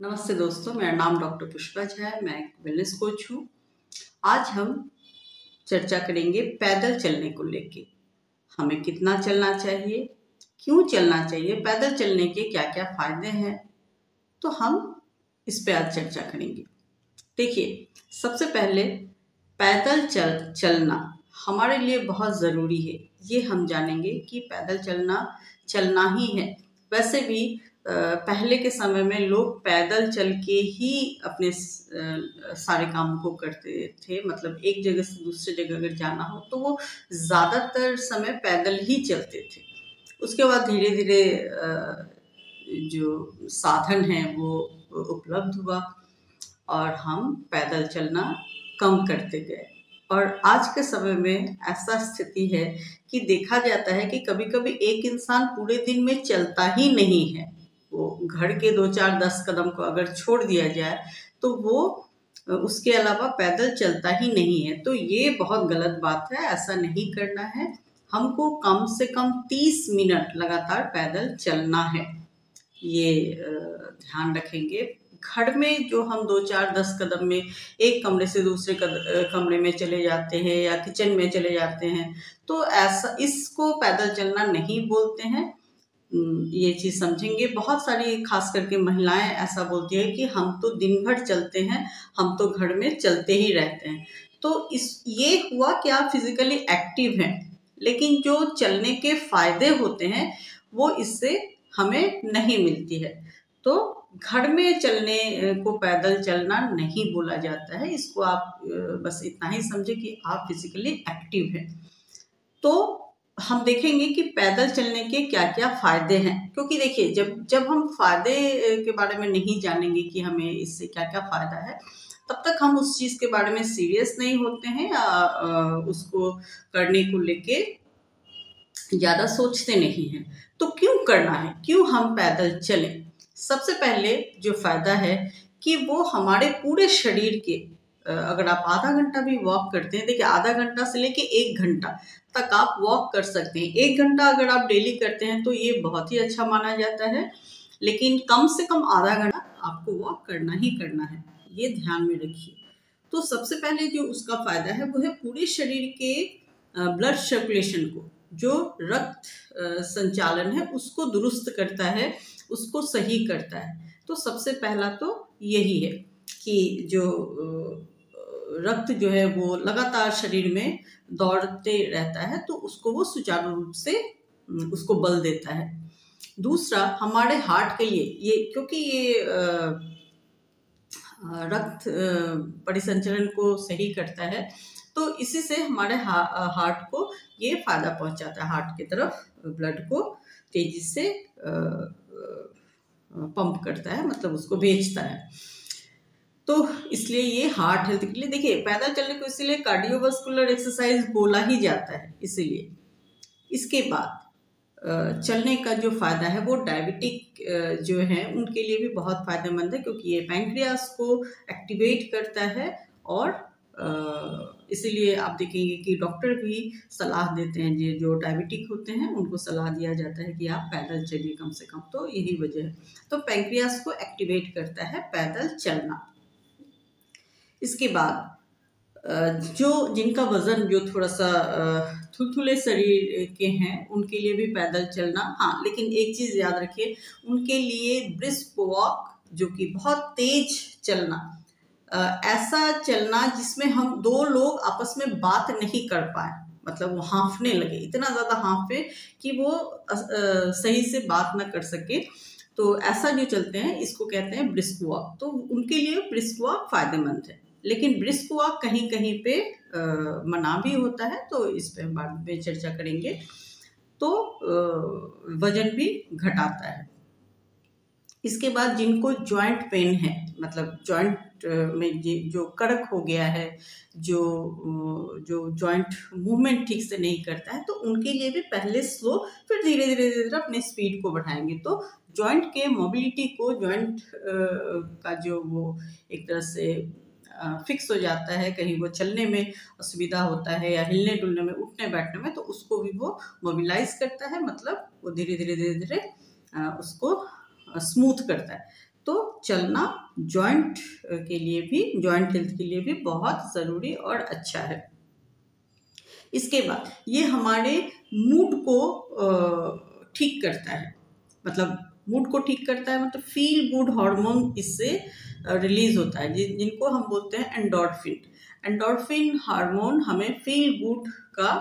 नमस्ते दोस्तों, मेरा नाम डॉक्टर पुष्पा झा है। मैं एक वेलनेस कोच हूँ। आज हम चर्चा करेंगे पैदल चलने को लेके। हमें कितना चलना चाहिए, क्यों चलना चाहिए, पैदल चलने के क्या क्या फायदे हैं, तो हम इस पे आज चर्चा करेंगे। देखिए, सबसे पहले पैदल चलना हमारे लिए बहुत ज़रूरी है। ये हम जानेंगे कि पैदल चलना ही है। वैसे भी पहले के समय में लोग पैदल चल के ही अपने सारे काम को करते थे। मतलब एक जगह से दूसरी जगह अगर जाना हो तो वो ज़्यादातर समय पैदल ही चलते थे। उसके बाद धीरे धीरे जो साधन है वो उपलब्ध हुआ और हम पैदल चलना कम करते गए। और आज के समय में ऐसा स्थिति है कि देखा जाता है कि कभी-कभी एक इंसान पूरे दिन में चलता ही नहीं है। वो घर के 2-4-10 कदम को अगर छोड़ दिया जाए तो वो उसके अलावा पैदल चलता ही नहीं है। तो ये बहुत गलत बात है, ऐसा नहीं करना है। हमको कम से कम 30 मिनट लगातार पैदल चलना है। ये ध्यान रखेंगे। घर में जो हम 2-4-10 कदम में एक कमरे से दूसरे कमरे में चले जाते हैं या किचन में चले जाते हैं, तो ऐसा इसको पैदल चलना नहीं बोलते हैं। ये चीज़ समझेंगे। बहुत सारी खास करके महिलाएं ऐसा बोलती है कि हम तो दिन भर चलते हैं, हम तो घर में चलते ही रहते हैं। तो ये हुआ कि आप फिजिकली एक्टिव हैं, लेकिन जो चलने के फायदे होते हैं वो इससे हमें नहीं मिलती है। तो घर में चलने को पैदल चलना नहीं बोला जाता है। इसको आप बस इतना ही समझे कि आप फिजिकली एक्टिव हैं। तो हम देखेंगे कि पैदल चलने के क्या-क्या फायदे हैं, क्योंकि देखिए जब हम फायदे के बारे में नहीं जानेंगे कि हमें इससे क्या-क्या फायदा है, तब तक हम उस चीज़ के बारे में सीरियस नहीं होते हैं या उसको करने को लेके ज़्यादा सोचते नहीं हैं। तो क्यों करना है? क्यों हम पैदल चलें? सबसे पहले जो फ़ायदा है कि वो हमारे पूरे शरीर के अगर आप आधा घंटा भी वॉक करते हैं, देखिए आधा घंटा से लेके 1 घंटा तक आप वॉक कर सकते हैं। 1 घंटा अगर आप डेली करते हैं तो ये बहुत ही अच्छा माना जाता है, लेकिन कम से कम आधा घंटा आपको वॉक करना ही करना है। ये ध्यान में रखिए। तो सबसे पहले जो उसका फ़ायदा है वो है पूरे शरीर के ब्लड सर्कुलेशन को, जो रक्त संचालन है उसको दुरुस्त करता है, उसको सही करता है। तो सबसे पहला तो यही है कि जो रक्त जो है वो लगातार शरीर में दौड़ते रहता है, तो उसको वो सुचारू रूप से उसको बल देता है। दूसरा, हमारे हार्ट के लिए ये, क्योंकि ये रक्त परिसंचरण को सही करता है, तो इसी से हमारे हार्ट को ये फ़ायदा पहुंचाता है। हार्ट की तरफ ब्लड को तेज़ी से पंप करता है, मतलब उसको भेजता है। तो इसलिए ये हार्ट हेल्थ के लिए, देखिए पैदल चलने को इसीलिए कार्डियोवास्कुलर एक्सरसाइज बोला ही जाता है, इसीलिए। इसके बाद चलने का जो फ़ायदा है वो डायबिटिक जो है उनके लिए भी बहुत फ़ायदेमंद है, क्योंकि ये पैंक्रियास को एक्टिवेट करता है। और इसीलिए आप देखेंगे कि डॉक्टर भी सलाह देते हैं, ये जो डायबिटिक होते हैं उनको सलाह दिया जाता है कि आप पैदल चलिए कम से कम। तो यही वजह है। तो पैंक्रियास को एक्टिवेट करता है पैदल चलना। इसके बाद जो जिनका वज़न जो थोड़ा-सा थुलथुले शरीर के हैं, उनके लिए भी पैदल चलना, हाँ, लेकिन एक चीज़ याद रखिए, उनके लिए ब्रिस्क वॉक, जो कि बहुत तेज़ चलना, ऐसा चलना जिसमें हम 2 लोग आपस में बात नहीं कर पाएँ, मतलब वो हाँफने लगे, इतना ज़्यादा हाँफे कि वो सही से बात ना कर सके, तो ऐसा जो चलते हैं इसको कहते हैं ब्रिस्क वॉक। तो उनके लिए ब्रिस्क वॉक फ़ायदेमंद है। लेकिन ब्रिस्क वॉक कहीं-कहीं पे मना भी होता है, तो इस पे हम बाद में चर्चा करेंगे। तो वज़न भी घटाता है। इसके बाद जिनको जॉइंट पेन है, मतलब जॉइंट में जो कड़क हो गया है, जो जॉइंट मूवमेंट ठीक से नहीं करता है, तो उनके लिए भी पहले स्लो, फिर धीरे-धीरे अपनी स्पीड को बढ़ाएँगे। तो जॉइंट के मोबिलिटी को, जॉइंट का जो वो एक तरह से फिक्स हो जाता है, कहीं वो चलने में असुविधा होता है या हिलने-डुलने में, उठने-बैठने में, तो उसको भी वो मोबिलाइज़ करता है, मतलब वो धीरे-धीरे उसको स्मूथ करता है। तो चलना जॉइंट के लिए भी, जॉइंट हेल्थ के लिए भी बहुत ज़रूरी और अच्छा है। इसके बाद ये हमारे मूड को ठीक करता है, मतलब मूड को ठीक करता है, मतलब फील गुड हार्मोन इससे रिलीज होता है, जिनको हम बोलते हैं एंडोर्फिन। एंडोर्फिन हार्मोन हमें फील गुड का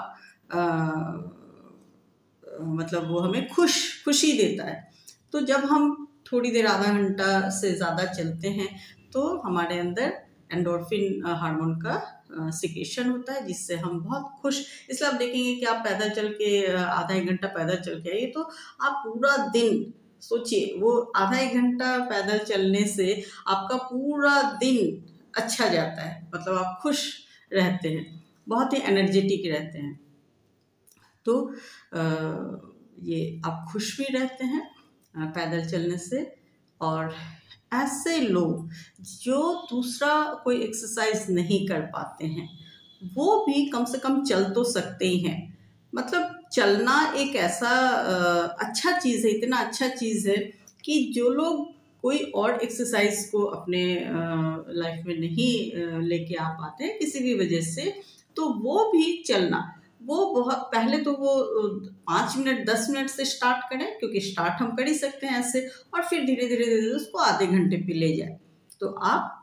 मतलब वो हमें खुशी देता है। तो जब हम थोड़ी देर, आधा घंटा से ज़्यादा चलते हैं तो हमारे अंदर एंडोर्फिन हार्मोन का सिक्रेशन होता है, जिससे हम बहुत खुश। इसलिए आप देखेंगे कि आप पैदल चल के आधा एक घंटा पैदल चल के आइए तो आप पूरा दिन, सोचिए वो आधा एक घंटा पैदल चलने से आपका पूरा दिन अच्छा जाता है, मतलब आप खुश रहते हैं, बहुत ही एनर्जेटिक रहते हैं। तो ये आप खुश भी रहते हैं पैदल चलने से। और ऐसे लोग जो दूसरा कोई एक्सरसाइज नहीं कर पाते हैं वो भी कम से कम चल तो सकते ही हैं। मतलब चलना एक ऐसा अच्छा चीज़ है, इतना अच्छा चीज़ है कि जो लोग कोई और एक्सरसाइज को अपने लाइफ में नहीं लेके आ पाते हैं किसी भी वजह से, तो वो भी चलना, वो बहुत पहले तो वो 5 मिनट 10 मिनट से स्टार्ट करें, क्योंकि स्टार्ट हम कर ही सकते हैं ऐसे, और फिर धीरे धीरे धीरे उसको आधे घंटे पे ले जाए। तो आप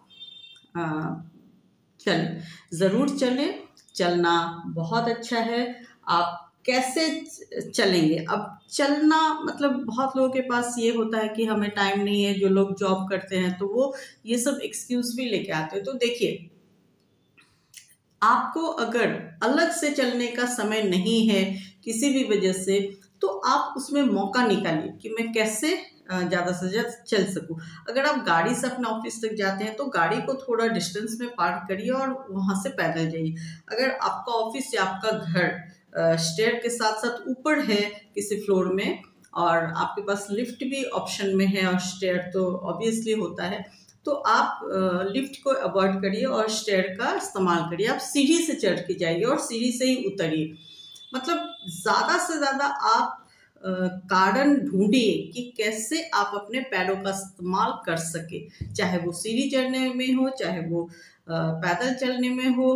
चलें, ज़रूर चलें, चलना बहुत अच्छा है। आप कैसे चलेंगे? अब चलना मतलब बहुत लोगों के पास ये होता है कि हमें टाइम नहीं है, जो लोग जॉब करते हैं तो वो ये सब एक्सक्यूज भी लेके आते हैं। तो देखिए, आपको अगर अलग से चलने का समय नहीं है किसी भी वजह से, तो आप उसमें मौका निकालिए कि मैं कैसे ज़्यादा से ज़्यादा चल सकूं। अगर आप गाड़ी से अपने ऑफिस तक जाते हैं तो गाड़ी को थोड़ा डिस्टेंस में पार्क करिए और वहां से पैदल जाइए। अगर आपका ऑफिस या आपका घर स्टेयर के साथ साथ ऊपर है किसी फ्लोर में, और आपके पास लिफ्ट भी ऑप्शन में है और स्टेयर तो ऑब्वियसली होता है, तो आप लिफ्ट को अवॉइड करिए और स्टेयर का इस्तेमाल करिए। आप सीढ़ी से चढ़ के जाइए और सीढ़ी से ही उतरिए। मतलब ज़्यादा से ज़्यादा आप कारण ढूंढिए कि कैसे आप अपने पैरों का इस्तेमाल कर सके, चाहे वो सीढ़ी चढ़ने में हो, चाहे वो पैदल चलने में हो।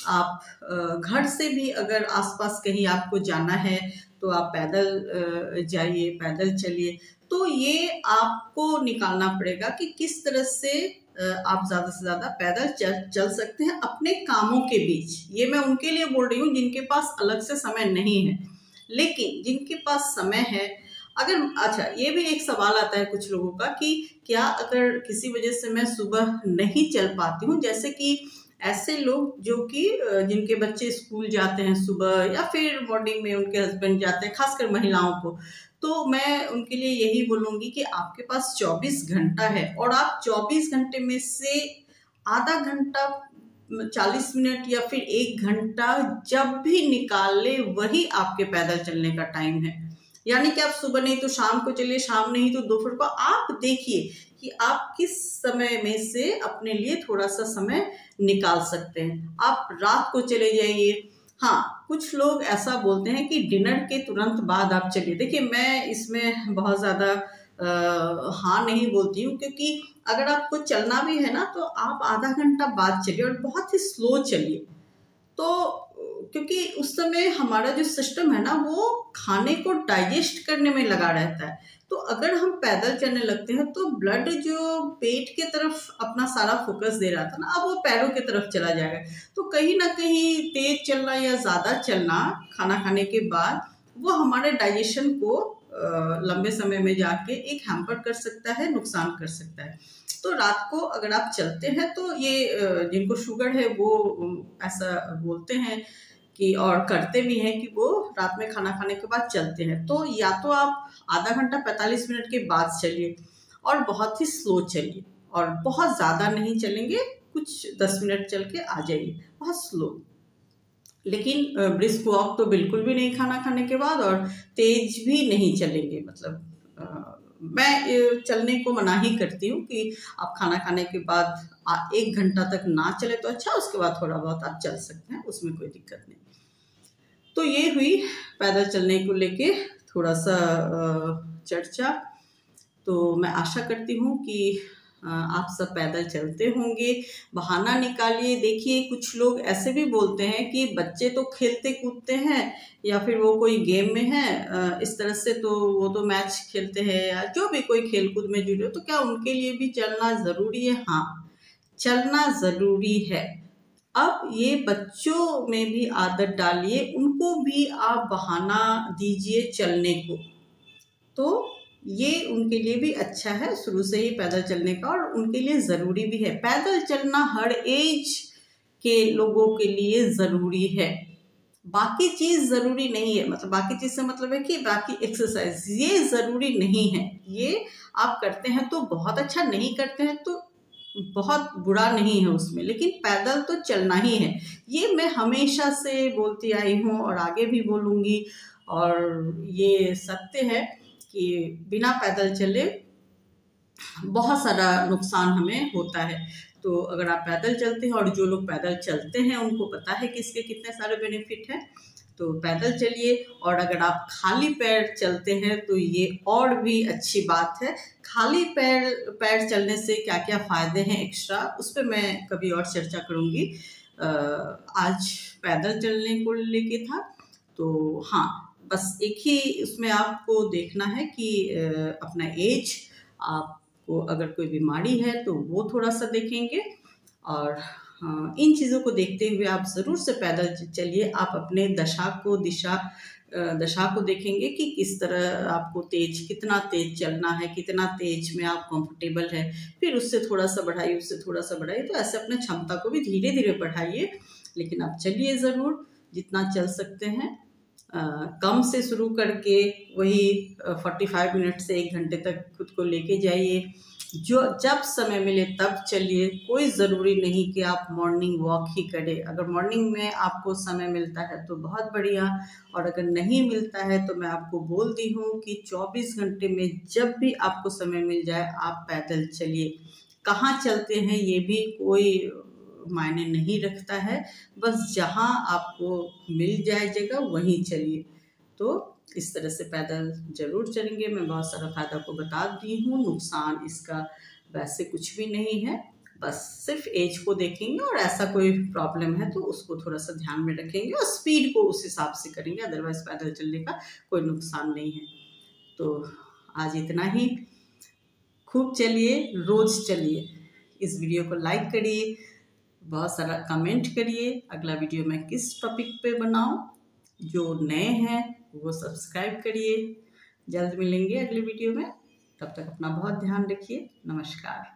आप घर से भी अगर आसपास कहीं आपको जाना है तो आप पैदल जाइए, पैदल चलिए। तो ये आपको निकालना पड़ेगा कि किस तरह से आप ज़्यादा से ज़्यादा पैदल चल सकते हैं अपने कामों के बीच। ये मैं उनके लिए बोल रही हूँ जिनके पास अलग से समय नहीं है, लेकिन जिनके पास समय है, अगर अच्छा ये भी एक सवाल आता है कुछ लोगों का कि क्या अगर किसी वजह से मैं सुबह नहीं चल पाती हूँ, जैसे कि ऐसे लोग जो कि जिनके बच्चे स्कूल जाते हैं सुबह, या फिर मॉर्निंग में उनके हस्बैंड जाते हैं, खासकर महिलाओं को, तो मैं उनके लिए यही बोलूंगी कि आपके पास 24 घंटा है और आप 24 घंटे में से आधा घंटा, 40 मिनट या फिर 1 घंटा जब भी निकाल ले वही आपके पैदल चलने का टाइम है। यानी कि आप सुबह नहीं तो शाम को चलिए, शाम नहीं तो दोपहर को। आप देखिए कि आप किस समय में से अपने लिए थोड़ा सा समय निकाल सकते हैं। आप रात को चले जाइए। हाँ, कुछ लोग ऐसा बोलते हैं कि डिनर के तुरंत बाद आप चलिए। देखिए, मैं इसमें बहुत ज़्यादा हाँ नहीं बोलती हूँ, क्योंकि अगर आपको चलना भी है ना तो आप आधा घंटा बाद चलिए और बहुत ही स्लो चलिए। तो क्योंकि उस समय हमारा जो सिस्टम है ना वो खाने को डाइजेस्ट करने में लगा रहता है। तो अगर हम पैदल चलने लगते हैं तो ब्लड जो पेट के तरफ अपना सारा फोकस दे रहा था ना, अब वो पैरों की तरफ चला जाएगा। तो कहीं ना कहीं तेज चलना या ज़्यादा चलना खाना खाने के बाद वो हमारे डाइजेशन को लंबे समय में जाके एक हैम्पर कर सकता है, नुकसान कर सकता है। तो रात को अगर आप चलते हैं तो ये जिनको शुगर है वो ऐसा बोलते हैं कि, और करते भी हैं कि वो रात में खाना खाने के बाद चलते हैं। तो या तो आप आधा घंटा 45 मिनट के बाद चलिए और बहुत ही स्लो चलिए, और बहुत ज़्यादा नहीं चलेंगे, कुछ 10 मिनट चल के आ जाइए, बहुत स्लो। लेकिन ब्रिस्क वॉक तो बिल्कुल भी नहीं खाना खाने के बाद, और तेज भी नहीं चलेंगे। मतलब मैं चलने को मना ही करती हूँ कि आप खाना खाने के बाद 1 घंटा तक ना चले तो अच्छा, उसके बाद थोड़ा बहुत आप चल सकते हैं, उसमें कोई दिक्कत नहीं। तो ये हुई पैदल चलने को लेके थोड़ा सा चर्चा। तो मैं आशा करती हूँ कि आप सब पैदल चलते होंगे। बहाना निकालिए। देखिए, कुछ लोग ऐसे भी बोलते हैं कि बच्चे तो खेलते कूदते हैं या फिर वो कोई गेम में है, इस तरह से तो वो तो मैच खेलते हैं या जो भी कोई खेल कूद में जुड़े हो, तो क्या उनके लिए भी चलना ज़रूरी है? हाँ, चलना ज़रूरी है। अब ये बच्चों में भी आदत डालिए, उनको भी आप बहाना दीजिए चलने को, तो ये उनके लिए भी अच्छा है शुरू से ही पैदल चलने का, और उनके लिए ज़रूरी भी है। पैदल चलना हर एज के लोगों के लिए ज़रूरी है। बाकी चीज़ ज़रूरी नहीं है, मतलब बाकी चीज़ से मतलब है कि बाकी एक्सरसाइज ये ज़रूरी नहीं है। ये आप करते हैं तो बहुत अच्छा, नहीं करते हैं तो बहुत बुरा नहीं है उसमें, लेकिन पैदल तो चलना ही है। ये मैं हमेशा से बोलती आई हूँ और आगे भी बोलूँगी, और ये सत्य है कि बिना पैदल चले बहुत सारा नुकसान हमें होता है। तो अगर आप पैदल चलते हैं, और जो लोग पैदल चलते हैं उनको पता है कि इसके कितने सारे बेनिफिट हैं, तो पैदल चलिए। और अगर आप खाली पैर चलते हैं तो ये और भी अच्छी बात है। खाली पैर चलने से क्या क्या फ़ायदे हैं एक्स्ट्रा, उस पर मैं कभी और चर्चा करूँगी। आज पैदल चलने को लेके था। तो हाँ, बस एक ही उसमें आपको देखना है कि अपना एज, आपको अगर कोई बीमारी है तो वो थोड़ा-सा देखेंगे, और इन चीज़ों को देखते हुए आप ज़रूर से पैदल चलिए। आप अपने दशा को देखेंगे कि किस तरह आपको कितना तेज़ चलना है, कितना तेज़ में आप कंफर्टेबल है, फिर उससे थोड़ा-सा बढ़ाइए, उससे थोड़ा-सा बढ़ाइए। तो ऐसे अपने क्षमता को भी धीरे-धीरे बढ़ाइए, लेकिन आप चलिए ज़रूर, जितना चल सकते हैं। कम से शुरू करके वही 45 मिनट से 1 घंटे तक खुद को लेके जाइए। जब समय मिले तब चलिए। कोई ज़रूरी नहीं कि आप मॉर्निंग वॉक ही करें। अगर मॉर्निंग में आपको समय मिलता है तो बहुत बढ़िया, और अगर नहीं मिलता है तो मैं आपको बोल दी हूँ कि 24 घंटे में जब भी आपको समय मिल जाए आप पैदल चलिए। कहाँ चलते हैं ये भी कोई मायने नहीं रखता है, बस जहाँ आपको मिल जाए जगह वहीं चलिए। तो इस तरह से पैदल ज़रूर चलेंगे। मैं बहुत सारा फ़ायदा को बता दी हूँ, नुकसान इसका वैसे कुछ भी नहीं है। बस सिर्फ एज को देखेंगे, और ऐसा कोई प्रॉब्लम है तो उसको थोड़ा-सा ध्यान में रखेंगे और स्पीड को उस हिसाब से करेंगे, अदरवाइज़ पैदल चलने का कोई नुकसान नहीं है। तो आज इतना ही। खूब चलिए, रोज़ चलिए। इस वीडियो को लाइक करिए, बहुत सारा कमेंट करिए, अगला वीडियो मैं किस टॉपिक पे बनाऊँ। जो नए हैं वो सब्सक्राइब करिए। जल्द मिलेंगे अगले वीडियो में, तब तक अपना बहुत ध्यान रखिए। नमस्कार।